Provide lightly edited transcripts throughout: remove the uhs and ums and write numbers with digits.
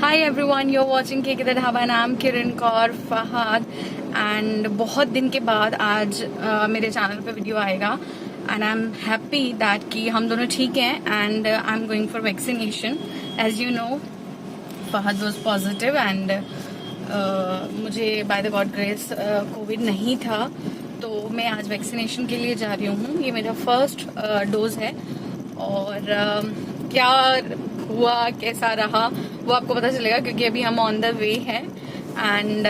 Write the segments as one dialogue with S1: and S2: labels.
S1: Hi everyone, you are watching K the Dhaba. नाम Kiran Kaur Fahad and बहुत दिन के बाद आज मेरे चैनल पे वीडियो आएगा and I am happy that कि हम दोनों ठीक हैं and I am going for vaccination. As you know, Fahad was positive and मुझे by the God grace Covid नहीं था, तो मैं आज वैक्सीनेशन के लिए जा रही हूँ। ये मेरा फर्स्ट डोज है और क्या हुआ कैसा रहा वो आपको पता चलेगा, क्योंकि अभी हम ऑन द वे हैं एंड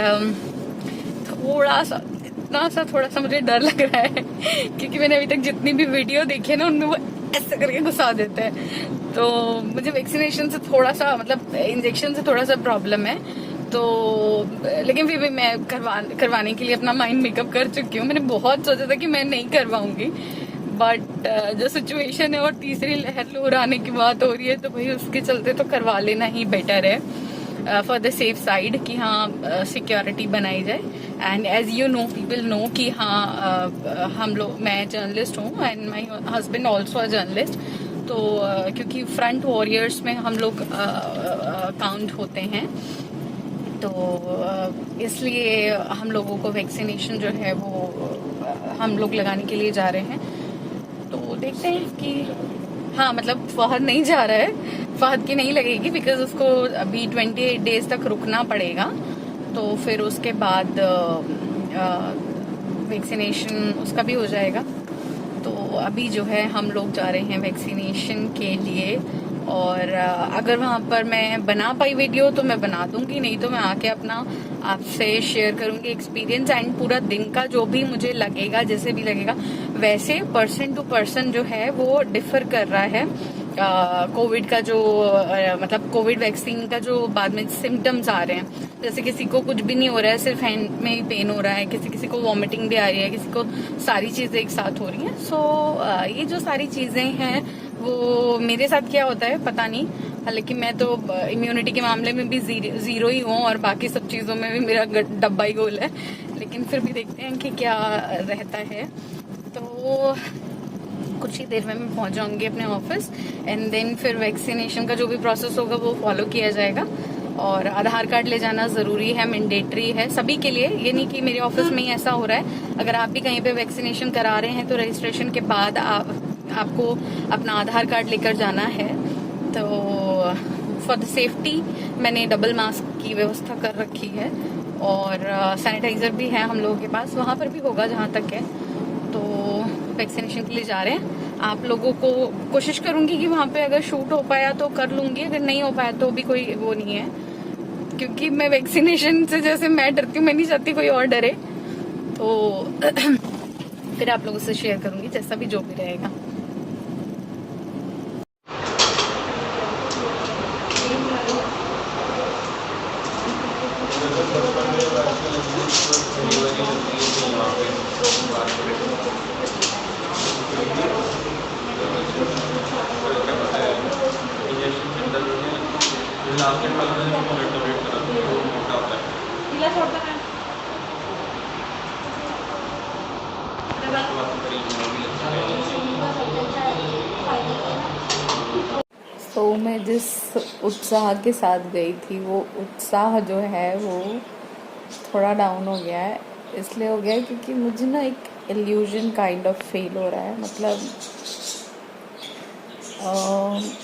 S1: थोड़ा सा मुझे डर लग रहा है क्योंकि मैंने अभी तक जितनी भी वीडियो देखी है ना, उनमें वो ऐसे करके घुसा देते हैं। तो मुझे वैक्सीनेशन से थोड़ा सा मतलब इंजेक्शन से थोड़ा सा प्रॉब्लम है, तो लेकिन फिर भी मैं करवाने के लिए अपना माइंड मेकअप कर चुकी हूँ। मैंने बहुत सोचा था कि मैं नहीं करवाऊंगी, बट जो सिचुएशन है और तीसरी लहर लहराने की बात हो रही है, तो भाई उसके चलते तो करवा लेना ही बेटर है फॉर द सेफ साइड, कि हाँ सिक्योरिटी बनाई जाए। And as you know, people know कि हाँ हम लोग, मैं जर्नलिस्ट हूँ and my husband also a journalist, तो क्योंकि फ्रंट वॉरियर्स में हम लोग काउंट होते हैं, तो इसलिए हम लोगों को वैक्सीनेशन जो है वो हम लोग लगाने के लिए जा रहे हैं। तो देखते हैं कि हाँ, मतलब फहद नहीं जा रहा है, फहद की नहीं लगेगी बिकॉज उसको अभी 28 डेज तक रुकना पड़ेगा, तो फिर उसके बाद वैक्सीनेशन उसका भी हो जाएगा। तो अभी जो है हम लोग जा रहे हैं वैक्सीनेशन के लिए, और अगर वहाँ पर मैं बना पाई वीडियो तो मैं बना दूंगी, नहीं तो मैं आके अपना आपसे शेयर करूंगी एक्सपीरियंस एंड पूरा दिन का जो भी मुझे लगेगा, जैसे भी लगेगा। वैसे पर्सन टू पर्सन जो है वो डिफर कर रहा है। कोविड का जो मतलब कोविड वैक्सीन का जो बाद में सिम्टम्स आ रहे हैं, जैसे किसी को कुछ भी नहीं हो रहा है, सिर्फ हैंड में ही पेन हो रहा है, किसी को वॉमिटिंग भी आ रही है, किसी को सारी चीजें एक साथ हो रही हैं। सो ये जो सारी चीजें हैं वो मेरे साथ क्या होता है पता नहीं, हालांकि मैं तो इम्यूनिटी के मामले में भी जीरो ही हूँ और बाकी सब चीजों में भी मेरा डब्बा ही गोल है, लेकिन फिर भी देखते हैं कि क्या रहता है। तो कुछ ही देर में मैं पहुंच जाऊंगी अपने ऑफिस एंड देन फिर वैक्सीनेशन का जो भी प्रोसेस होगा वो फॉलो किया जाएगा। और आधार कार्ड ले जाना जरूरी है, मैंडेटरी है सभी के लिए, ये नहीं कि मेरे ऑफिस में ही ऐसा हो रहा है। अगर आप भी कहीं पे वैक्सीनेशन करा रहे हैं तो रजिस्ट्रेशन के बाद आपको अपना आधार कार्ड लेकर जाना है। तो फॉर द सेफ्टी मैंने डबल मास्क की व्यवस्था कर रखी है और सैनिटाइजर भी है हम लोगों के पास, वहां पर भी होगा जहां तक है। तो वैक्सीनेशन के लिए जा रहे हैं। आप लोगों को कोशिश करूंगी कि वहां पे अगर शूट हो पाया तो कर लूंगी, अगर नहीं हो पाया तो भी कोई वो नहीं है, क्योंकि मैं वैक्सीनेशन से जैसे मैं डरती हूँ, मैं नहीं चाहती कोई और डरे। तो फिर आप लोगों से शेयर करूंगी जैसा भी जो भी रहेगा। तो मैं जिस उत्साह के साथ गई थी, वो उत्साह जो है वो थोड़ा डाउन हो गया है। इसलिए हो गया है क्योंकि मुझे ना एक इल्यूजन काइंड ऑफ फील हो रहा है। मतलब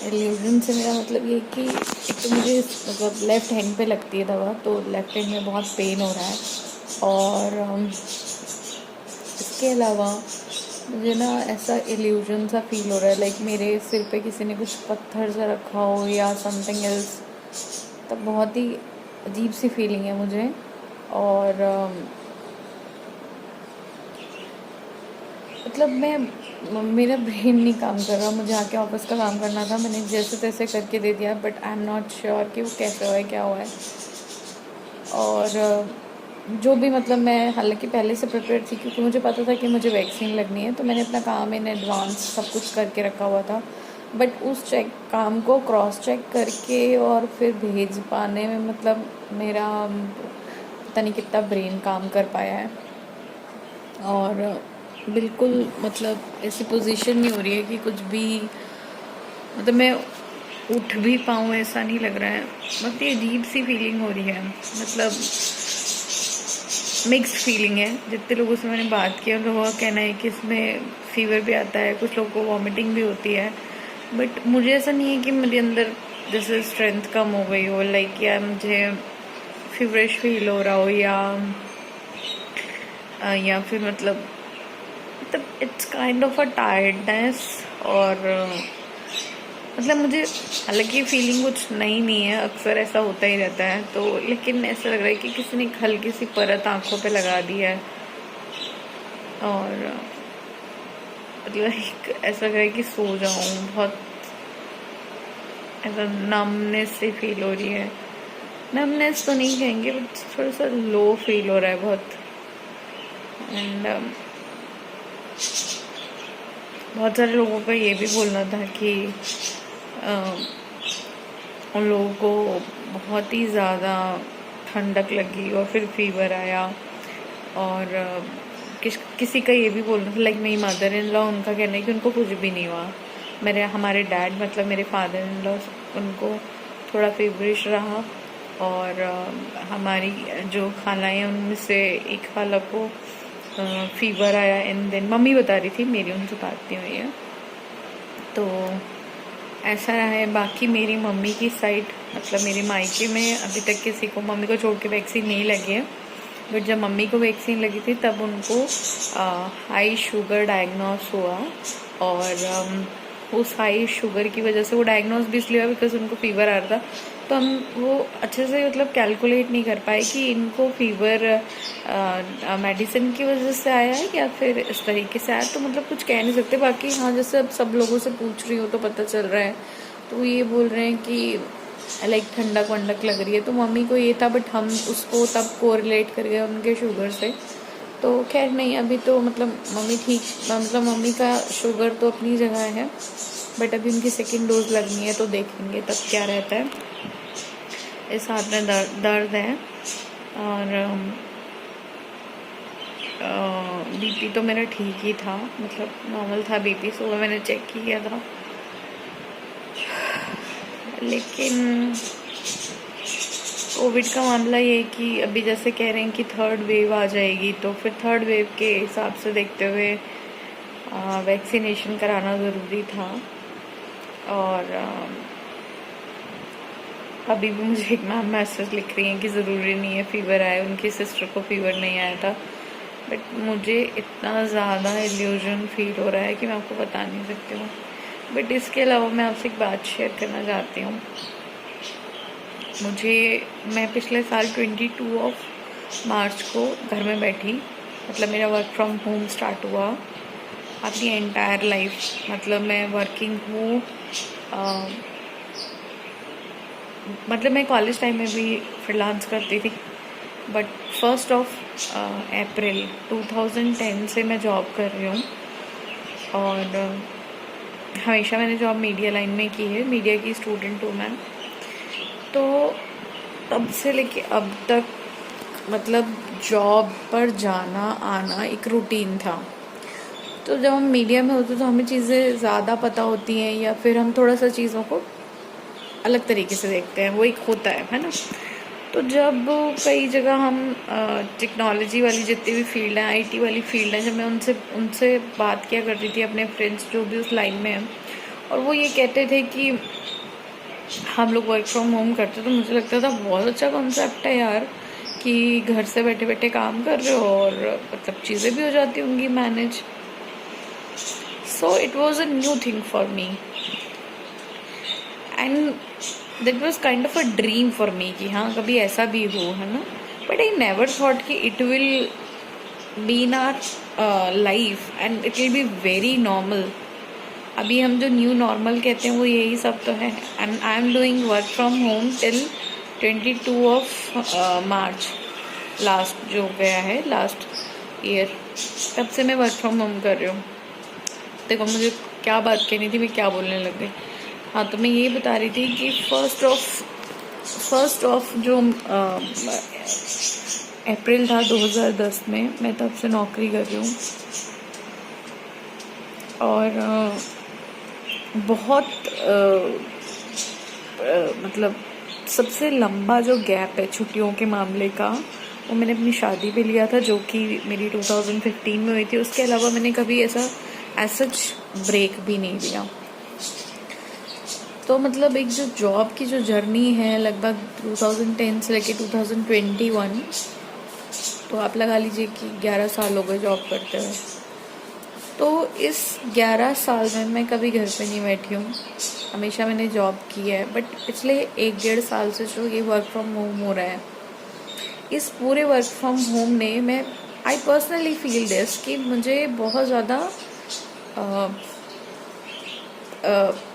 S1: इल्यूजन से मेरा मतलब ये कि एक तो मुझे मतलब लेफ़्ट हैंड पे लगती है दवा, तो लेफ़्ट हैंड में बहुत पेन हो रहा है, और इसके अलावा मुझे ना ऐसा इल्यूजन सा फील हो रहा है, लाइक मेरे सिर पे किसी ने कुछ पत्थर सा रखा हो या समथिंग एल्स। तब बहुत ही अजीब सी फीलिंग है मुझे, और मतलब मेरा ब्रेन नहीं काम कर रहा। मुझे आके ऑफिस का काम करना था, मैंने जैसे तैसे करके दे दिया, but I am not sure कि वो कैसे हुआ है, क्या हुआ है। और जो भी मतलब मैं हालांकि पहले से प्रिपेयर थी, क्योंकि मुझे पता था कि मुझे वैक्सीन लगनी है, तो मैंने अपना काम इन एडवांस सब कुछ करके रखा हुआ था। बट उस काम को क्रॉस चेक करके और फिर भेज पाने में मतलब मेरा पता नहीं कितना ब्रेन काम कर पाया है, और बिल्कुल मतलब ऐसी पोजीशन नहीं हो रही है कि कुछ भी, मतलब मैं उठ भी पाऊँ ऐसा नहीं लग रहा है। बहुत ही अजीब सी फीलिंग हो रही है, मतलब मिक्स फीलिंग है। जितने लोगों से मैंने बात किया उन लोगों का कहना है कि इसमें फीवर भी आता है, कुछ लोगों को वॉमिटिंग भी होती है, बट मुझे ऐसा नहीं है कि मेरे अंदर जैसे स्ट्रेंथ कम हो गई हो, लाइक या मुझे फीवरिश फील हो रहा हो, या फिर मतलब it's kind of a tiredness. और मतलब मुझे, हालांकि फीलिंग कुछ नई नहीं है, अक्सर ऐसा होता ही रहता है, तो लेकिन ऐसा लग रहा है कि किसी ने एक हल्की सी परत आंखों पे लगा दी है, और मतलब ऐसा लग रहा है कि सो जाऊं। बहुत ऐसा नमनेस से फील हो रही है, नमनेस तो नहीं कहेंगे बट थोड़ा सा लो फील हो रहा है बहुत। एंड बहुत सारे लोगों का ये भी बोलना था कि उन लोगों को बहुत ही ज़्यादा ठंडक लगी और फिर फीवर आया, और किसी का ये भी बोलना था, लाइक मेरी मदर इन लॉ, उनका कहना है कि उनको कुछ भी नहीं हुआ। हमारे डैड मतलब मेरे फादर इन लॉ, उनको थोड़ा फीवरिश रहा, और हमारी जो खालाएँ हैं उनमें से एक खाला को फीवर आया। एंड देन मम्मी बता रही थी, मेरी उनसे बात नहीं हुई है, तो ऐसा रहा है। बाकी मेरी मम्मी की साइड, मतलब मेरे मायके में अभी तक किसी को, मम्मी को छोड़ के वैक्सीन नहीं लगी है, बट जब मम्मी को वैक्सीन लगी थी तब उनको हाई शुगर डायग्नोस हुआ, और उस हाई शुगर की वजह से वो डायग्नोस भी इसलिए हुआ बिकॉज उनको फीवर आ रहा था। तो हम वो अच्छे से मतलब कैलकुलेट नहीं कर पाए कि इनको फीवर मेडिसिन की वजह से आया है या फिर इस तरीके से आया, तो मतलब कुछ कह नहीं सकते। बाकी हाँ, जैसे अब सब लोगों से पूछ रही हो तो पता चल रहा है, तो ये बोल रहे हैं कि लाइक ठंडक वंडक लग रही है, तो मम्मी को ये था, बट हम उसको तब कोरिलेट कर गए उनके शुगर से। तो खैर नहीं, अभी तो मतलब मम्मी ठीक, मतलब मम्मी का शुगर तो अपनी जगह है, बट अभी उनकी सेकेंड डोज लगनी है, तो देखेंगे तब क्या रहता है। इस हाथ में दर्द है, और बीपी तो मेरा ठीक ही था, मतलब नॉर्मल था बीपी, सुबह मैंने चेक किया था। लेकिन कोविड का मामला ये है कि अभी जैसे कह रहे हैं कि थर्ड वेव आ जाएगी, तो फिर थर्ड वेव के हिसाब से देखते हुए वैक्सीनेशन कराना ज़रूरी था। और अभी भी मुझे एक मैम मैसेज लिख रही हैं कि ज़रूरी नहीं है फीवर आए, उनकी सिस्टर को फीवर नहीं आया था, बट मुझे इतना ज़्यादा इल्यूजन फील हो रहा है कि मैं आपको बता नहीं सकती हूँ। बट इसके अलावा मैं आपसे एक बात शेयर करना चाहती हूँ। मैं पिछले साल 22 ऑफ मार्च को घर में बैठी, मतलब मेरा वर्क फ्रॉम होम स्टार्ट हुआ। अपनी एंटायर लाइफ, मतलब मैं वर्किंग हूँ, मतलब मैं कॉलेज टाइम में भी फ्रीलांस करती थी, बट 1 अप्रैल 2010 से मैं जॉब कर रही हूँ, और हमेशा मैंने जॉब मीडिया लाइन में की है, मीडिया की स्टूडेंट हूँ मैं। तो तब से लेके अब तक मतलब जॉब पर जाना आना एक रूटीन था। तो जब हम मीडिया में होते तो हमें चीज़ें ज़्यादा पता होती हैं, या फिर हम थोड़ा सा चीज़ों को अलग तरीके से देखते हैं, वो एक होता है ना। तो जब कई जगह हम टेक्नोलॉजी वाली जितनी भी फील्ड है, आईटी वाली फील्ड है, जब मैं उनसे बात किया करती थी, अपने फ्रेंड्स जो भी उस लाइन में हैं, और वो ये कहते थे कि हम लोग वर्क फ्रॉम होम करते, तो मुझे लगता था बहुत अच्छा कॉन्सेप्ट है यार, कि घर से बैठे बैठे काम कर रहे हो और मतलब चीज़ें भी हो जाती होंगी manage. So it was a new thing for me, and that was kind of a dream for me कि हाँ कभी ऐसा भी हो, है ना। बट आई नेवर थॉट कि it will be in our life and it will be very normal. अभी हम जो न्यू नॉर्मल कहते हैं वो यही सब तो है। And I am doing work from home till 22 of March last, जो गया है लास्ट ईयर, तब से मैं वर्क फ्रॉम होम कर रही हूँ। देखो मुझे क्या बात कहनी थी, मैं क्या बोलने लग गई। हाँ, तो मैं ये बता रही थी कि फर्स्ट ऑफ जो अप्रैल था 2010 में, मैं तब से नौकरी कर रही हूँ, और बहुत मतलब सबसे लंबा जो गैप है छुट्टियों के मामले का, वो मैंने अपनी शादी पे लिया था, जो कि मेरी 2015 में हुई थी। उसके अलावा मैंने कभी ऐसा सच ब्रेक भी नहीं लिया। तो मतलब एक जो जॉब की जो जर्नी है लगभग 2010 से लेके 2021, तो आप लगा लीजिए कि 11 साल हो गए जॉब करते हुए। तो इस 11 साल में मैं कभी घर पे नहीं बैठी हूँ, हमेशा मैंने जॉब की है। बट पिछले 1-1.5 साल से जो ये वर्क फ्रॉम होम हो रहा है, इस पूरे वर्क फ्रॉम होम ने आई पर्सनली फील दिस कि मुझे बहुत ज़्यादा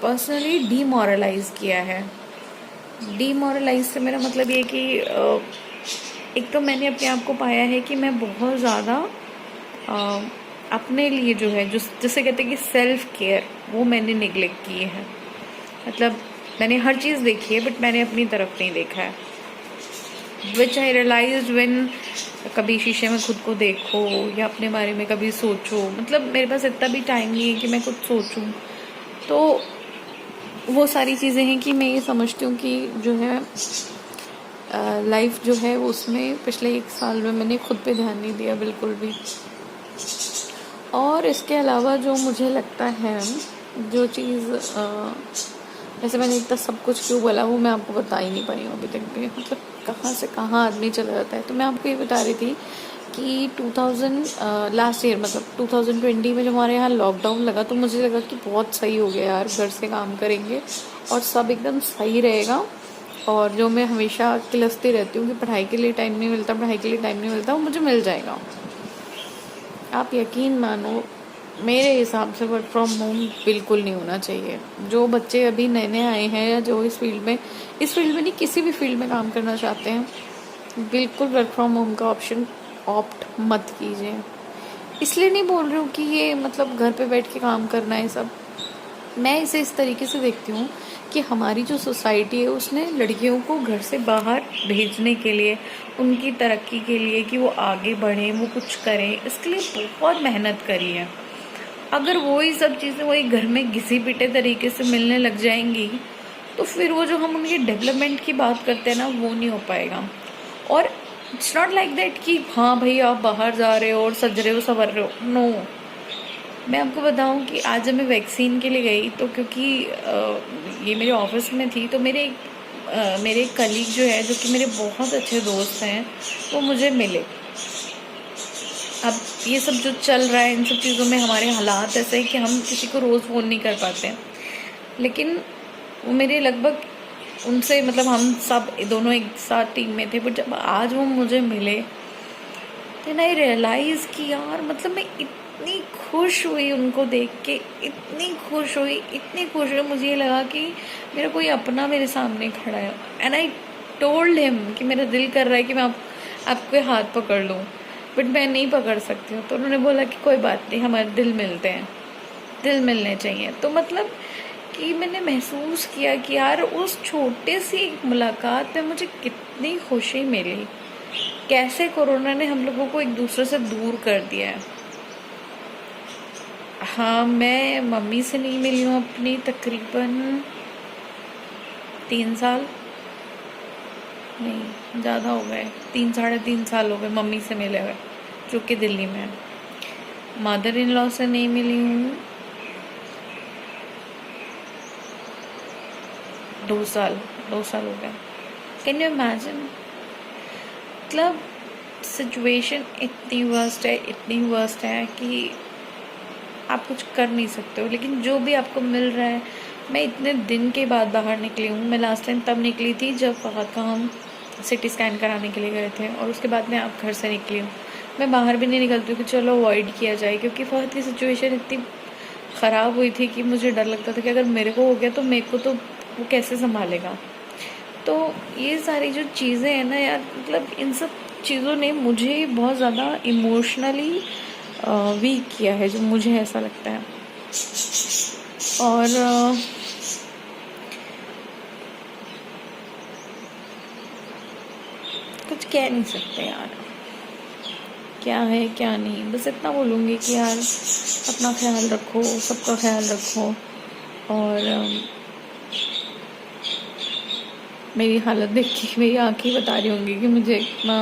S1: पर्सनली डीमोरलाइज किया है। डीमोरलाइज से मेरा मतलब ये कि एक तो मैंने अपने आप को पाया है कि मैं बहुत ज़्यादा अपने लिए जो है, जिसे कहते हैं कि सेल्फ केयर, वो मैंने निगलेक्ट किए हैं। मतलब मैंने हर चीज़ देखी है बट मैंने अपनी तरफ नहीं देखा है। विच आई रियलाइज व्हेन कभी शीशे में खुद को देखो या अपने बारे में कभी सोचो, मतलब मेरे पास इतना भी टाइम नहीं है कि मैं कुछ सोचूं। तो वो सारी चीज़ें हैं कि मैं ये समझती हूँ कि जो है लाइफ जो है उसमें पिछले 1 साल में मैंने खुद पे ध्यान नहीं दिया बिल्कुल भी। और इसके अलावा जो मुझे लगता है, जो चीज़ वैसे मैंने इतना सब कुछ क्यों बोला वो मैं आपको बता ही नहीं पाई हूँ अभी तक भी, मतलब कहाँ से कहाँ आदमी चला जाता है। तो मैं आपको ये बता रही थी कि 2000 लास्ट ईयर मतलब 2020 में जब हमारे यहाँ लॉकडाउन लगा, तो मुझे लगा कि बहुत सही हो गया यार, घर से काम करेंगे और सब एकदम सही रहेगा। और जो मैं हमेशा किलसती रहती हूँ कि पढ़ाई के लिए टाइम नहीं मिलता, पढ़ाई के लिए टाइम नहीं मिलता, वो मुझे मिल जाएगा। आप यकीन मानो, मेरे हिसाब से वर्क फ्रॉम होम बिल्कुल नहीं होना चाहिए। जो बच्चे अभी नए नए आए हैं या जो इस फील्ड में नहीं किसी भी फील्ड में काम करना चाहते हैं, बिल्कुल वर्क फ्रॉम होम का ऑप्शन ऑप्ट मत कीजिए। इसलिए नहीं बोल रही हूँ कि ये मतलब घर पे बैठ के काम करना है सब। मैं इसे इस तरीके से देखती हूँ कि हमारी जो सोसाइटी है उसने लड़कियों को घर से बाहर भेजने के लिए, उनकी तरक्की के लिए कि वो आगे बढ़ें, वो कुछ करें, इसके लिए बहुत मेहनत करी है। अगर वही सब चीज़ें वही घर में घिसी पिटे तरीके से मिलने लग जाएंगी, तो फिर वो जो हम उनके डेवलपमेंट की बात करते हैं ना, वो नहीं हो पाएगा। और इट्स नॉट लाइक दैट कि हाँ भाई आप बाहर जा रहे हो और सज रहे हो संवर रहे हो, नो। मैं आपको बताऊं कि आज जब मैं वैक्सीन के लिए गई, तो क्योंकि ये मेरे ऑफिस में थी, तो मेरे एक कलीग जो है, जो कि मेरे बहुत अच्छे दोस्त हैं, वो मुझे मिले। अब ये सब जो चल रहा है, इन सब चीज़ों में हमारे हालात ऐसे हैं कि हम किसी को रोज़ फ़ोन नहीं कर पाते, लेकिन वो मेरे लगभग उनसे मतलब हम सब दोनों एक साथ टीम में थे। बट जब आज वो मुझे मिले, देन आई रियलाइज़ कि यार मतलब मैं इतनी खुश हुई उनको देख के, इतनी खुश हुई, मुझे ये लगा कि मेरा कोई अपना मेरे सामने खड़ा है। एंड आई टोल्ड हिम कि मेरा दिल कर रहा है कि मैं आपके हाथ पकड़ लूँ, बट मैं नहीं पकड़ सकती हूँ। तो उन्होंने बोला कि कोई बात नहीं, हमारे दिल मिलते हैं, दिल मिलने चाहिए। तो मतलब कि मैंने महसूस किया कि यार उस छोटे सी एक मुलाकात में मुझे कितनी खुशी मिली, कैसे कोरोना ने हम लोगों को एक दूसरे से दूर कर दिया है। हाँ, मैं मम्मी से नहीं मिली हूँ अपनी तकरीबन 3 साल, नहीं ज़्यादा हो गए, 3-3.5 साल हो गए मम्मी से मिले हुए, जो कि दिल्ली में है। मदर इन लॉ से नहीं मिली हूँ 2 साल हो गए। Can you imagine? मतलब सिचुएशन इतनी वर्स्ट है कि आप कुछ कर नहीं सकते हो। लेकिन जो भी आपको मिल रहा है, मैं इतने दिन के बाद बाहर निकली हूँ। मैं लास्ट टाइम तब निकली थी जब फहद का हम सिटी स्कैन कराने के लिए गए थे, और उसके बाद मैं आप घर से निकली हूँ। मैं बाहर भी नहीं निकलती हूँ कि चलो अवॉइड किया जाए, क्योंकि फहद की सिचुएशन इतनी ख़राब हुई थी कि मुझे डर लगता था कि अगर मेरे को हो गया तो मेरे को तो वो कैसे संभालेगा। तो ये सारी जो चीज़ें हैं ना यार, मतलब इन सब चीज़ों ने मुझे बहुत ज़्यादा इमोशनली वीक किया है, जो मुझे ऐसा लगता है। और कुछ कह नहीं सकते यार, क्या है क्या नहीं, बस इतना बोलूँगी कि यार अपना ख्याल रखो, सबका ख्याल रखो, और मेरी हालत देख के मेरी आंखें बता रही होंगी कि मुझे इतना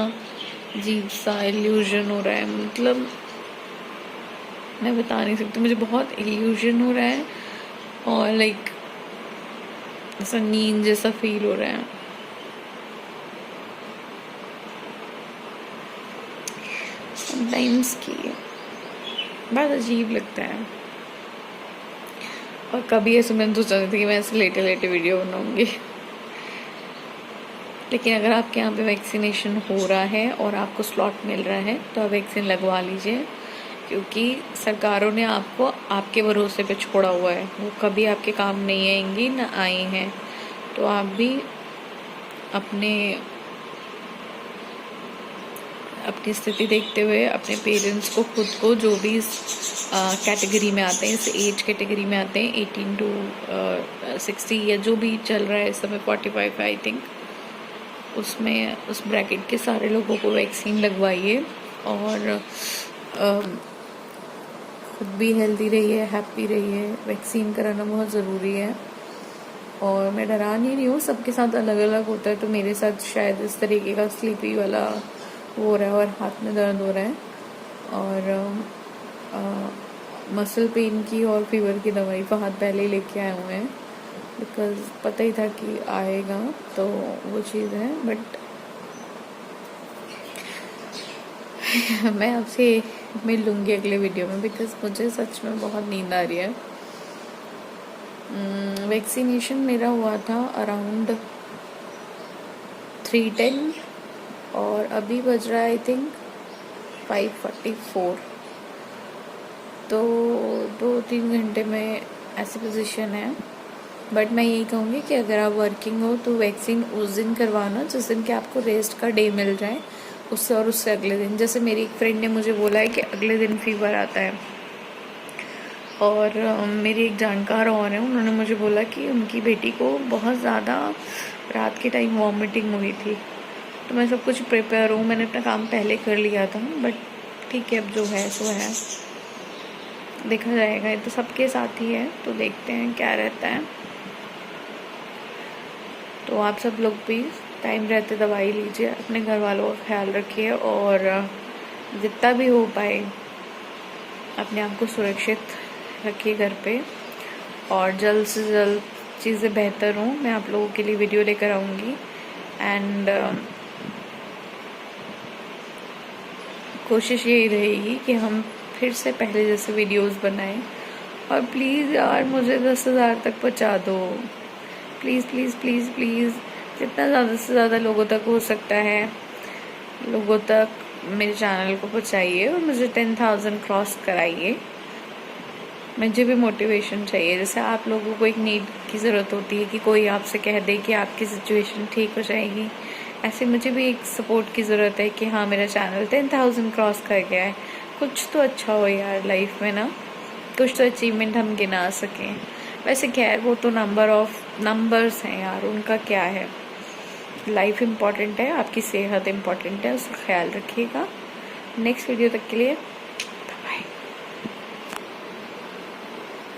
S1: अजीब सा इल्यूजन हो रहा है, मतलब मैं बता नहीं सकती, मुझे बहुत इल्यूजन हो रहा है और लाइक ऐसा नींद जैसा फील हो रहा है। समटाइम्स की बहुत अजीब लगता है। और कभी ऐसे मैंने सोचा था कि मैं ऐसे लेटे लेटे वीडियो बनाऊंगी, लेकिन अगर आपके यहाँ पे वैक्सीनेशन हो रहा है और आपको स्लॉट मिल रहा है तो आप वैक्सीन लगवा लीजिए, क्योंकि सरकारों ने आपको आपके भरोसे पे छोड़ा हुआ है, वो कभी आपके काम नहीं आएंगी ना आई हैं। तो आप भी अपनी स्थिति देखते हुए अपने पेरेंट्स को, खुद को, जो भी इस कैटेगरी में आते हैं, इस एज कैटेगरी में आते हैं 18 to 60 या जो भी चल रहा है इस समय 45 आई थिंक, उसमें उस ब्रैकेट के सारे लोगों को वैक्सीन लगवाइए और खुद भी हेल्दी रहिए, हैप्पी रहिए। वैक्सीन कराना बहुत ज़रूरी है और मैं डरा नहीं रही हूँ, सबके साथ अलग अलग होता है। तो मेरे साथ शायद इस तरीके का स्लीपी वाला हो रहा है और हाथ में दर्द हो रहा है और मसल पेन की और फीवर की दवाई फहद पहले ही लेके आए हुए हैं, बिकॉज पता ही था कि आएगा, तो वो चीज़ है। बट मैं आपसे मिल लूँगी अगले वीडियो में, बिकॉज मुझे सच में बहुत नींद आ रही है। वैक्सीनेशन मेरा हुआ था अराउंड 3:10 और अभी बज रहा है आई थिंक 5:44, तो 2-3 घंटे में ऐसी पोजीशन है। बट मैं यही कहूँगी कि अगर आप वर्किंग हो तो वैक्सीन उस दिन करवाना जिस दिन कि आपको रेस्ट का डे मिल जाए, उससे और उससे अगले दिन। जैसे मेरी एक फ्रेंड ने मुझे बोला है कि अगले दिन फीवर आता है, और मेरी एक जानकार और हैं, उन्होंने मुझे बोला कि उनकी बेटी को बहुत ज़्यादा रात के टाइम वॉमिटिंग हुई थी। तो मैं सब कुछ प्रिपेयर हूँ, मैंने अपना काम पहले कर लिया था, बट ठीक है, अब जो है सो है, देखा जाएगा। ये तो सबके साथ ही है, तो देखते हैं क्या रहता है। तो आप सब लोग भी टाइम रहते दवाई लीजिए, अपने घर वालों का ख्याल रखिए और जितना भी हो पाए अपने आप को सुरक्षित रखिए घर पे, और जल्द से जल्द चीज़ें बेहतर हों मैं आप लोगों के लिए वीडियो लेकर आऊँगी। एंड कोशिश यही रहेगी कि हम फिर से पहले जैसे वीडियोस बनाएं। और प्लीज़ यार मुझे 10,000 तक पहुँचा दो, प्लीज़ प्लीज़ प्लीज़ प्लीज़, जितना ज़्यादा से ज़्यादा लोगों तक हो सकता है लोगों तक मेरे चैनल को पहुँचाइए और मुझे 10,000 क्रॉस कराइए। मुझे भी मोटिवेशन चाहिए, जैसे आप लोगों को एक नीड की ज़रूरत होती है कि कोई आपसे कह दे कि आपकी सिचुएशन ठीक हो जाएगी, ऐसे मुझे भी एक सपोर्ट की ज़रूरत है कि हाँ मेरा चैनल 10,000 क्रॉस कर गया है, कुछ तो अच्छा हो यार लाइफ में ना, कुछ तो अचीवमेंट हम गिना सकें। वैसे खैर वो तो नंबर्स हैं यार, उनका क्या है, लाइफ इम्पॉर्टेंट है, आपकी सेहत इम्पॉर्टेंट है, उसका ख्याल रखिएगा। नेक्स्ट वीडियो तक के लिए